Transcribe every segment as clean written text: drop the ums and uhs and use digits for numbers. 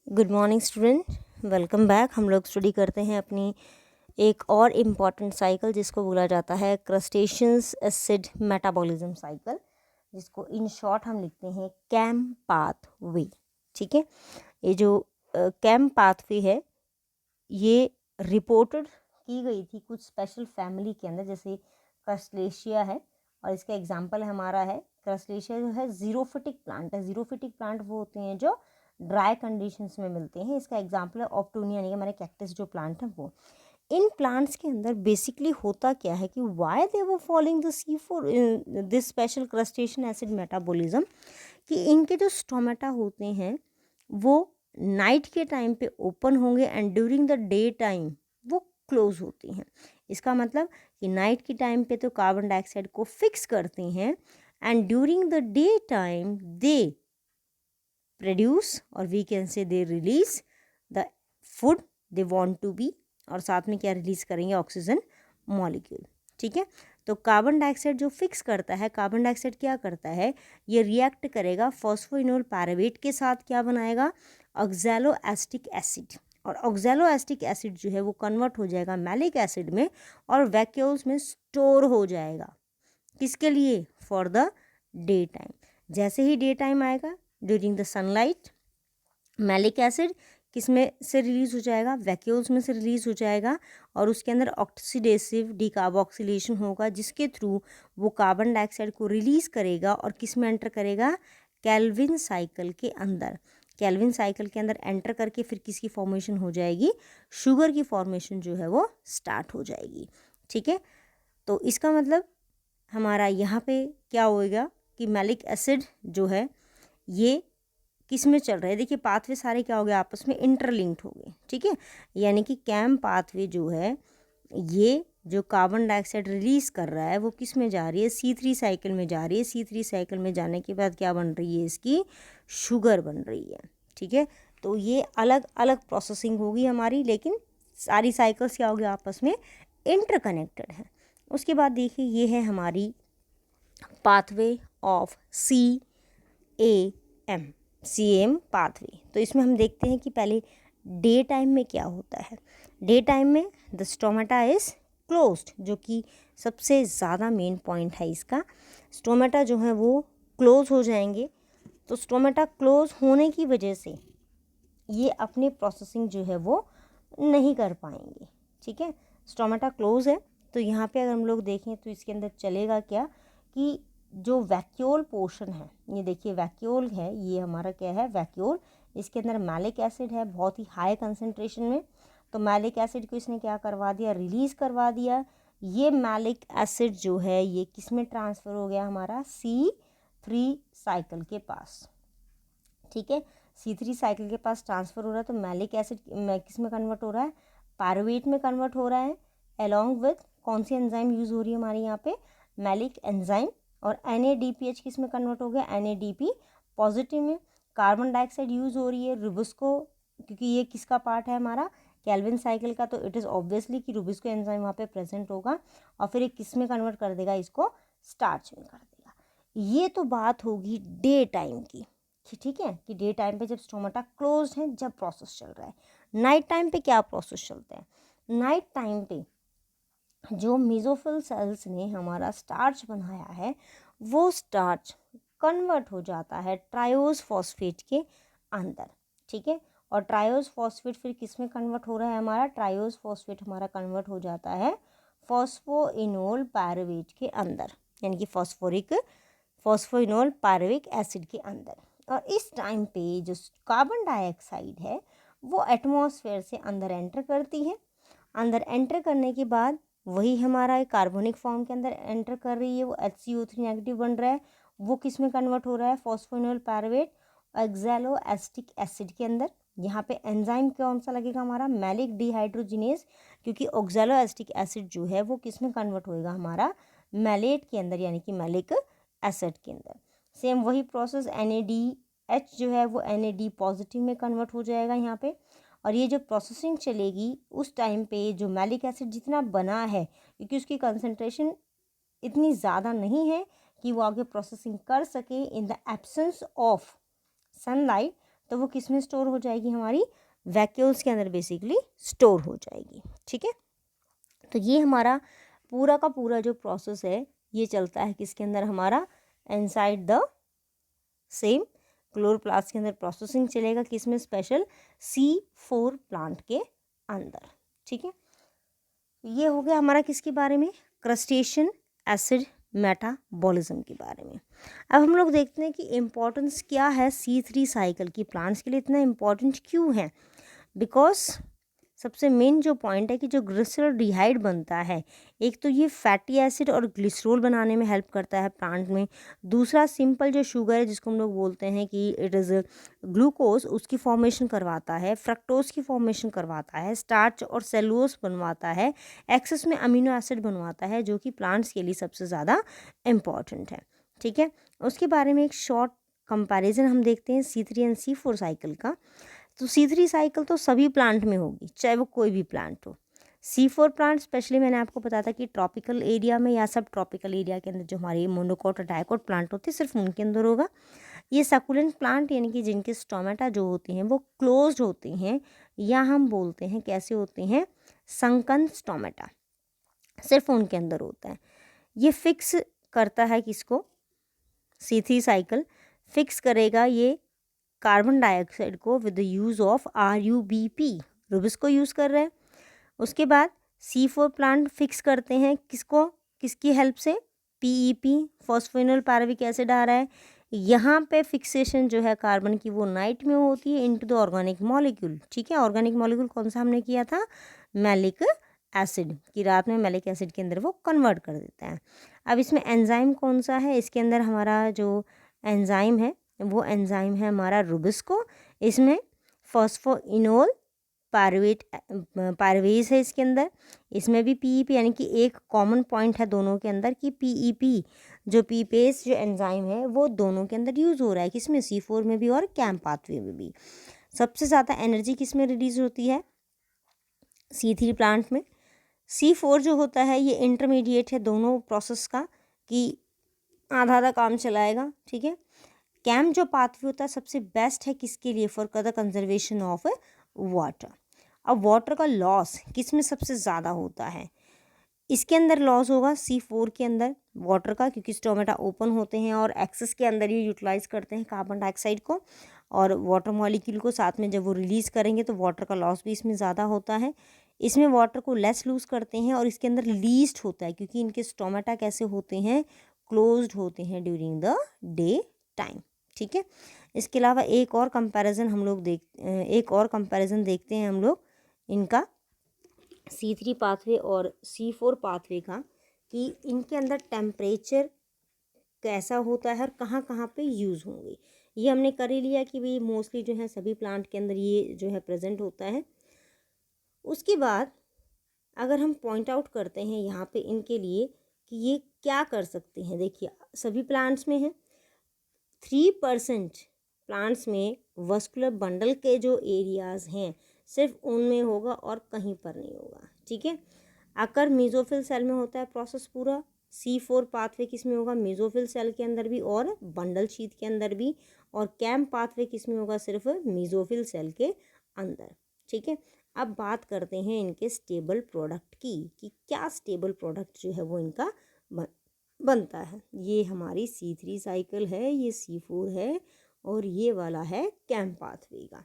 Good morning student, welcome back. हम लोग study करते हैं अपनी एक और इम्पॉर्टेंट साइकिल जिसको बोला जाता है क्रस्टेशियंस एसिड मेटाबॉलिज्म साइकिल, जिसको इन शॉर्ट हम लिखते हैं कैम पाथवे। ठीक है, ये जो कैम पाथवे है ये रिपोर्टेड की गई थी कुछ स्पेशल फैमिली के अंदर, जैसे क्रस्टेशिया है और इसका एग्जाम्पल हमारा है क्रस्टेशिया जो है जीरोफिटिक प्लांट है। जीरोफिटिक प्लांट वो होते हैं जो ड्राई कंडीशंस में मिलते हैं। इसका एग्जाम्पल है ऑप्टोनिया, यानी हमारे कैक्टस जो प्लांट है वो। इन प्लांट्स के अंदर बेसिकली होता क्या है कि why they were following the C for this special crustacean acid metabolism, कि इनके जो स्टोमेटा होते हैं वो नाइट के टाइम पे ओपन होंगे and during the day time वो क्लोज होती हैं। इसका मतलब कि नाइट के टाइम पे तो कार्बन डाइऑक्साइड को फिक्स करते हैं and during the day time they produce और we can say they release the food they want to be, और साथ में क्या रिलीज करेंगे, ऑक्सीजन मॉलिक्यूल। ठीक है, तो कार्बन डाइऑक्साइड जो फिक्स करता है, कार्बन डाइऑक्साइड क्या करता है, ये रिएक्ट करेगा फॉस्फोइनोल पैरावेट के साथ, क्या बनाएगा, ऑक्सैलो एसिटिक एसिड, और ऑक्सैलो एसिटिक एसिड जो है वो कन्वर्ट हो जाएगा मैलिक एसिड में और वैक्यूल्स में स्टोर हो जाएगा। किसके लिए, फॉर द डे टाइम। जैसे ही डे टाइम आएगा during the sunlight malic acid किस में से रिलीज हो जाएगा, वैक्यूल्स में से रिलीज हो जाएगा, और उसके अंदर ऑक्सीडेसिव डिकार्बोक्सिलेशन होगा जिसके थ्रू वो कार्बन डाइऑक्साइड को रिलीज करेगा और किस में एंटर करेगा, केल्विन साइकिल के अंदर। केल्विन साइकिल के अंदर एंटर करके फिर किसकी फॉर्मेशन हो जाएगी, शुगर की फॉर्मेशन जो है वो स्टार्ट हो जाएगी। ठीक है, तो इसका मतलब हमारा यहाँ पे क्या होएगा कि मैलिक एसिड जो है ये किस में चल रहा है, देखिए पाथवे सारे क्या हो गए, आपस में इंटरलिंक्ड हो गए। ठीक है, यानी कि कैम पाथवे जो है ये जो कार्बन डाइऑक्साइड रिलीज कर रहा है वो किस में जा रही है, C3 साइकिल में जा रही है। C3 साइकिल में जाने के बाद क्या बन रही है, इसकी शुगर बन रही है। ठीक है, तो ये अलग अलग प्रोसेसिंग होगी हमारी, लेकिन सारी साइकिल्स क्या हो गया, आपस में इंटरकनेक्टेड है। उसके बाद देखिए ये है हमारी पाथवे ऑफ CAM पाथवे। तो इसमें हम देखते हैं कि पहले डे टाइम में क्या होता है। डे टाइम में द स्टोमेटा इज़ क्लोज्ड, जो कि सबसे ज़्यादा मेन पॉइंट है इसका। स्टोमेटा जो है वो क्लोज हो जाएंगे, तो स्टोमेटा क्लोज होने की वजह से ये अपनी प्रोसेसिंग जो है वो नहीं कर पाएंगे। ठीक है, स्टोमेटा क्लोज है, तो यहाँ पे अगर हम लोग देखें तो इसके अंदर चलेगा क्या कि जो वैक्यूल पोर्शन है, ये देखिए वैक्यूल है, ये हमारा क्या है, वैक्यूल। इसके अंदर मैलिक एसिड है बहुत ही हाई कंसनट्रेशन में, तो मैलिक एसिड को इसने क्या करवा दिया, रिलीज़ करवा दिया। ये मैलिक एसिड जो है ये किस में ट्रांसफ़र हो गया, हमारा C3 साइकिल के पास। ठीक है, C3 साइकिल के पास ट्रांसफ़र हो रहा है, तो मैलिक एसिड किस में कन्वर्ट हो रहा है, पायरुवेट में कन्वर्ट हो रहा है। अलॉन्ग विथ कौन सी एंजाइम यूज़ हो रही है हमारे यहाँ पे, मैलिक एंजाइम। और NADPH किस में कन्वर्ट हो गया, NADP पॉजिटिव में। कार्बन डाइऑक्साइड यूज़ हो रही है रुबिस्को, क्योंकि ये किसका पार्ट है हमारा, केल्विन साइकिल का, तो इट इज़ ऑब्वियसली कि रुबिस्को एंजाइम वहाँ पे प्रेजेंट होगा और फिर ये किस में कन्वर्ट कर देगा, इसको स्टार्च में कर देगा। ये तो बात होगी डे टाइम की। ठीक है, कि डे टाइम पे जब स्टोमेटा क्लोज है, जब प्रोसेस चल रहा है। नाइट टाइम पे क्या प्रोसेस चलता है, नाइट टाइम पे जो मेसोफिल सेल्स ने हमारा स्टार्च बनाया है वो स्टार्च कन्वर्ट हो जाता है ट्रायोज फॉस्फेट के अंदर। ठीक है, और ट्रायोज फॉस्फेट फिर किस में कन्वर्ट हो रहा है, हमारा ट्रायोज फॉस्फेट हमारा कन्वर्ट हो जाता है फॉस्फोइनोल पायरुवेट के अंदर, यानी कि फॉस्फोइनोल पायरुविक एसिड के अंदर। और इस टाइम पे जो कार्बन डाइऑक्साइड है वो एटमॉस्फेयर से अंदर एंटर करती है। अंदर एंटर करने के बाद वही हमारा कार्बोनिक फॉर्म के अंदर एंटर कर रही है, वो HCO3 नेगेटिव बन रहा है, वो किस में कन्वर्ट हो रहा है, phosphoenol paravet oxalo acetic acid के अंदर। यहाँ पे एंजाइम कौन सा लगेगा, हमारा मैलिक डिहाइड्रोजिनेज, क्योंकि ऑक्सैलो एसिटिक एसिड जो है वो किस में कन्वर्ट होएगा, हमारा मैलेट के अंदर, यानी कि मैलिक एसिड के अंदर। सेम वही प्रोसेस NADH जो है वो NAD पॉजिटिव में कन्वर्ट हो जाएगा यहाँ पे। और ये जो प्रोसेसिंग चलेगी उस टाइम पे जो मैलिक एसिड जितना बना है, क्योंकि उसकी कंसंट्रेशन इतनी ज़्यादा नहीं है कि वो आगे प्रोसेसिंग कर सके in the absence of sunlight, तो वो किस में स्टोर हो जाएगी, हमारी वैक्यूल्स के अंदर बेसिकली स्टोर हो जाएगी। ठीक है, तो ये हमारा पूरा का पूरा जो प्रोसेस है ये चलता है किसके अंदर, हमारा इनसाइड द सेम क्लोरोप्लास्ट के अंदर प्रोसेसिंग चलेगा, किसमें, स्पेशल C4 प्लांट के अंदर। ठीक है, ये हो गया हमारा किसके बारे में, क्रस्टेशियन एसिड मेटाबॉलिज्म के बारे में। अब हम लोग देखते हैं कि इम्पोर्टेंस क्या है C3 साइकिल की, प्लांट्स के लिए इतना इम्पोर्टेंट क्यों है। बिकॉज सबसे मेन जो पॉइंट है कि जो ग्लिसरॉल्डिहाइड बनता है, एक तो ये फैटी एसिड और ग्लिसरॉल बनाने में हेल्प करता है प्लांट में। दूसरा सिंपल जो शुगर है जिसको हम लोग बोलते हैं कि इट इज़ ग्लूकोज, उसकी फॉर्मेशन करवाता है, फ्रक्टोज की फॉर्मेशन करवाता है, स्टार्च और सेलुलोज बनवाता है, एक्सेस में अमीनो एसिड बनवाता है, जो कि प्लांट्स के लिए सबसे ज़्यादा इम्पॉर्टेंट है। ठीक है, उसके बारे में एक शॉर्ट कंपैरिजन हम देखते हैं C3 एंड C4 साइकिल का। तो C3 साइकिल तो सभी प्लांट में होगी, चाहे वो कोई भी प्लांट हो। C4 प्लांट स्पेशली मैंने आपको बताया था कि ट्रॉपिकल एरिया में या सब ट्रॉपिकल एरिया के अंदर जो हमारे मोनोकोट और डाइकोट प्लांट होते हैं सिर्फ उनके अंदर होगा। ये सकुलेंट प्लांट यानी कि जिनके स्टोमेटा जो होती हैं वो क्लोज्ड होती हैं, या हम बोलते हैं कैसे होते हैं, संकन स्टोमेटा, सिर्फ उनके अंदर होता है। ये फिक्स करता है किसको, C3 साइकिल फिक्स करेगा ये कार्बन डाइऑक्साइड को with the use of RUBP, रुबिस को यूज़ कर रहे हैं। उसके बाद C4 प्लांट फिक्स करते हैं किसको, किसकी हेल्प से, PEP, फॉस्फोइनोल पैराविक एसिड आ रहा है। यहाँ पे फिक्सेशन जो है कार्बन की वो नाइट में होती है इनटू द ऑर्गेनिक मॉलिक्यूल। ठीक है, ऑर्गेनिक मॉलिक्यूल कौन सा हमने किया था, मैलिक एसिड, की रात में मैलिक एसिड के अंदर वो कन्वर्ट कर देता है। अब इसमें एंजाइम कौन सा है, इसके अंदर हमारा जो एंजाइम है वो एंजाइम है हमारा रुबिस्को। इसमें फॉस्फोइनोल पायरुवेज है इसके अंदर। इसमें भी PEP, यानी कि एक कॉमन पॉइंट है दोनों के अंदर कि PEP जो पीपेस जो एंजाइम है वो दोनों के अंदर यूज़ हो रहा है, किसमें, C4 में भी और कैम पाथवे में भी। सबसे ज़्यादा एनर्जी किस में रिलीज होती है, C3 प्लांट में। C4 जो होता है ये इंटरमीडिएट है दोनों प्रोसेस का, कि आधा आधा काम चलाएगा। ठीक है, कैम जो पाथवे होता है सबसे बेस्ट है किसके लिए, for the conservation of water. अब वाटर का लॉस किस में सबसे ज़्यादा होता है, इसके अंदर लॉस होगा C4 के अंदर वाटर का, क्योंकि स्टोमेटा ओपन होते हैं और एक्सेस के अंदर ये यूटिलाइज करते हैं कार्बन डाइऑक्साइड को और वाटर मॉलिक्यूल को, साथ में जब वो रिलीज़ करेंगे तो वाटर का लॉस भी इसमें ज़्यादा होता है। इसमें वाटर को लेस लूज़ करते हैं और इसके अंदर लीस्ट होता है क्योंकि इनके स्टोमेटा कैसे होते हैं, क्लोज्ड होते हैं ड्यूरिंग द डे टाइम। ठीक है, इसके अलावा एक और कंपैरिजन देखते हैं हम लोग इनका C3 पाथवे और C4 पाथवे का, कि इनके अंदर टेम्परेचर कैसा होता है और कहाँ कहाँ पे यूज़ होंगे। ये हमने कर ही लिया कि भाई मोस्टली जो है सभी प्लांट के अंदर ये जो है प्रेजेंट होता है। उसके बाद अगर हम पॉइंट आउट करते हैं यहाँ पे इनके लिए कि ये क्या कर सकते हैं, देखिए सभी प्लांट्स में है। 3% प्लांट्स में वस्कुलर बंडल के जो एरियाज़ हैं सिर्फ उनमें होगा और कहीं पर नहीं होगा। ठीक है, अगर मेसोफिल सेल में होता है प्रोसेस पूरा, C4 पाथवे किस में होगा, मेसोफिल सेल के अंदर भी और बंडल शीथ के अंदर भी, और कैम पाथवे किस में होगा, सिर्फ मेसोफिल सेल के अंदर। ठीक है, अब बात करते हैं इनके स्टेबल प्रोडक्ट की, कि क्या स्टेबल प्रोडक्ट जो है वो इनका बनता है। ये हमारी C3 साइकिल है, ये C4 है और ये वाला है कैम पाथवे का।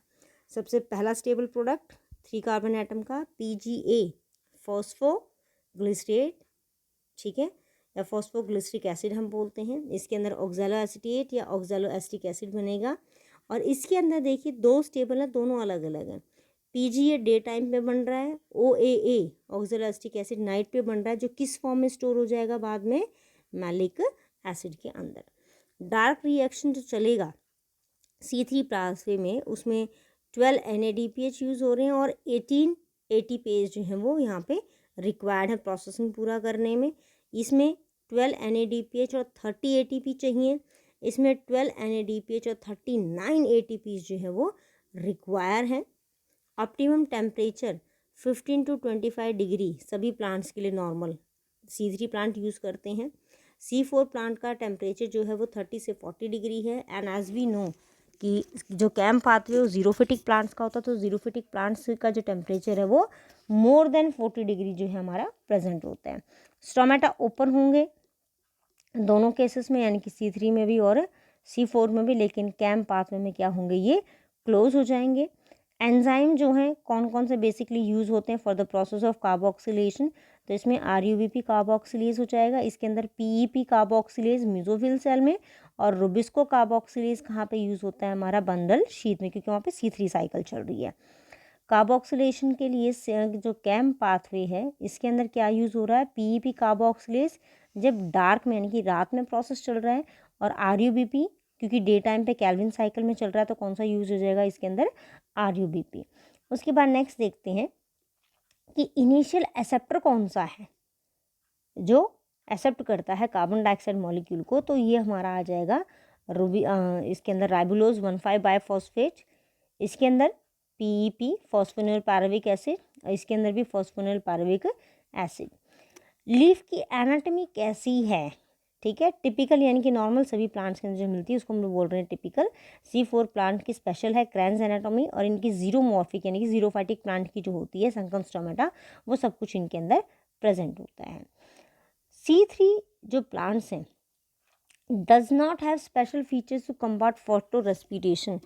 सबसे पहला स्टेबल प्रोडक्ट 3 कार्बन एटम का PGA, फॉस्फोग्लिसरेट। ठीक है, या फॉस्फोग्लिसरिक एसिड हम बोलते हैं। इसके अंदर ऑक्सैलो एसीटेट या ऑक्सैलो एसिटिक एसिड बनेगा। और इसके अंदर देखिए 2 स्टेबल हैं, दोनों अलग अलग हैं। PGA डे टाइम पे बन रहा है, OAA oxalo acetic acid night पे बन रहा है, जो किस फॉर्म में स्टोर हो जाएगा बाद में, मैलिक एसिड के अंदर। डार्क रिएक्शन जो चलेगा C3 पाथवे में, उसमें 12 NADPH यूज़ हो रहे हैं और 18 ATPase जो हैं वो यहाँ पे रिक्वायर्ड है प्रोसेसिंग पूरा करने में। इसमें 12 NADPH और 30 ATP चाहिए, इसमें 12 NADPH और 39 ATPs जो है वो रिक्वायर हैं। ऑप्टिमम टेम्परेचर 15 to 25 डिग्री सभी प्लांट्स के लिए नॉर्मल C3 प्लांट यूज़ करते हैं। C4 प्लांट का टेम्परेचर जो है वो 30 से 40 डिग्री है। एंड एज वी नो कि जो कैम पाथवे वो जीरोफिटिक प्लांट्स का होता है, तो जीरोफिटिक प्लांट्स का जो टेम्परेचर है वो मोर देन 40 डिग्री जो है हमारा प्रेजेंट होता है। स्टोमेटा ओपन होंगे दोनों केसेस में, यानी कि C3 में भी और C4 में भी, लेकिन कैम पाथवे में क्या होंगे, ये क्लोज हो जाएंगे। एंजाइम जो हैं कौन कौन से बेसिकली यूज़ होते हैं for the process of carboxylation, तो इसमें RUBP कार्बोक्सिलेज हो जाएगा, इसके अंदर PEP कार्बोक्सिलेज मेसोफिल सेल में, और रुबिस्को कार्बोक्सिलेज कहाँ पे यूज़ होता है, हमारा बंडल शीट में, क्योंकि वहाँ पे C3 साइकिल चल रही है। कार्बोक्सिलेशन के लिए जो कैम पाथवे है इसके अंदर क्या यूज़ हो रहा है, PEP कार्बोक्सिलेज जब डार्क में यानी कि रात में प्रोसेस चल रहा है, और RUBP क्योंकि डे टाइम पे कैल्विन साइकिल में चल रहा है, तो कौन सा यूज़ हो जाएगा इसके अंदर, RUBP। उसके बाद नेक्स्ट देखते हैं कि इनिशियल एक्सेप्टर कौन सा है जो एक्सेप्ट करता है कार्बन डाइऑक्साइड मॉलिक्यूल को, तो ये हमारा आ जाएगा इसके अंदर राइबोलोज 1,5 बाइफॉस्फेट, इसके अंदर PEP फॉस्फोनिल पायरुविक एसिड, और इसके अंदर भी फॉस्फोनिल पायरुविक एसिड। लीफ की एनाटॉमी कैसी है, ठीक है, टिपिकल यानी कि नॉर्मल सभी प्लांट्स के अंदर जो मिलती है उसको हम लोग बोल रहे हैं टिपिकल। C4 प्लांट की स्पेशल है क्रैंस एनाटॉमी, और इनकी जीरोमॉर्फिक यानी कि जीरोफाइटिक प्लांट की जो होती है संकम स्टोमेटा, वो सब कुछ इनके अंदर प्रेजेंट होता है। C3 जो प्लांट्स हैं does not have special features to combat photo respiration,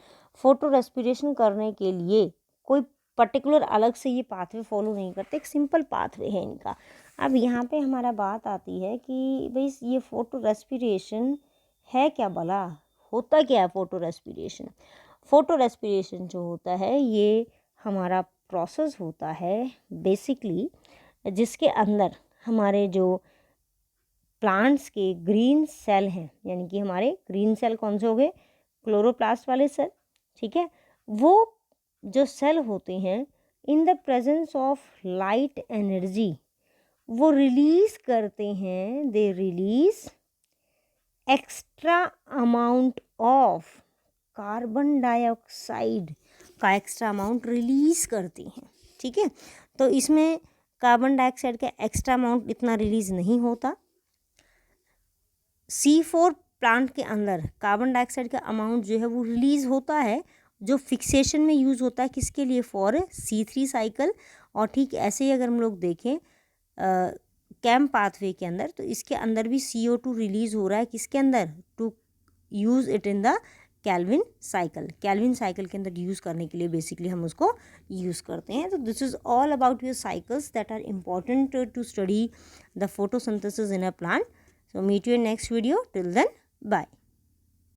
photo respiration करने के लिए कोई पर्टिकुलर अलग से ये पाथवे फॉलो नहीं करते, एक सिंपल पाथवे है इनका। अब यहाँ पे हमारा बात आती है कि भाई ये फोटो रेस्पिरेशन है क्या, भला होता क्या है फोटो रेस्पिरेशन। फोटो रेस्पिरेशन जो होता है ये हमारा प्रोसेस होता है बेसिकली जिसके अंदर हमारे जो प्लांट्स के ग्रीन सेल हैं, यानी कि हमारे ग्रीन सेल कौन से हो गए, क्लोरोप्लास्ट वाले सेल, ठीक है, वो जो सेल होते हैं in the presence of light energy वो रिलीज करते हैं, they release extra amount of carbon dioxide का एक्स्ट्रा अमाउंट रिलीज करती हैं, ठीक है। तो इसमें कार्बन डाइऑक्साइड का एक्स्ट्रा अमाउंट इतना रिलीज नहीं होता। C4 प्लांट के अंदर कार्बन डाइऑक्साइड का अमाउंट जो है वो रिलीज होता है, जो फिक्सेशन में यूज़ होता है किसके लिए, फॉर C3 साइकिल। और ठीक ऐसे ही अगर हम लोग देखें कैम पाथवे के अंदर, तो इसके अंदर भी CO2 रिलीज हो रहा है किसके अंदर, to use it in the Calvin cycle, Calvin cycle के अंदर यूज़ करने के लिए बेसिकली हम उसको यूज़ करते हैं। तो this is all about your cycles that are important to study the photosynthesis in a plant. So meet you in next video. Till then, bye.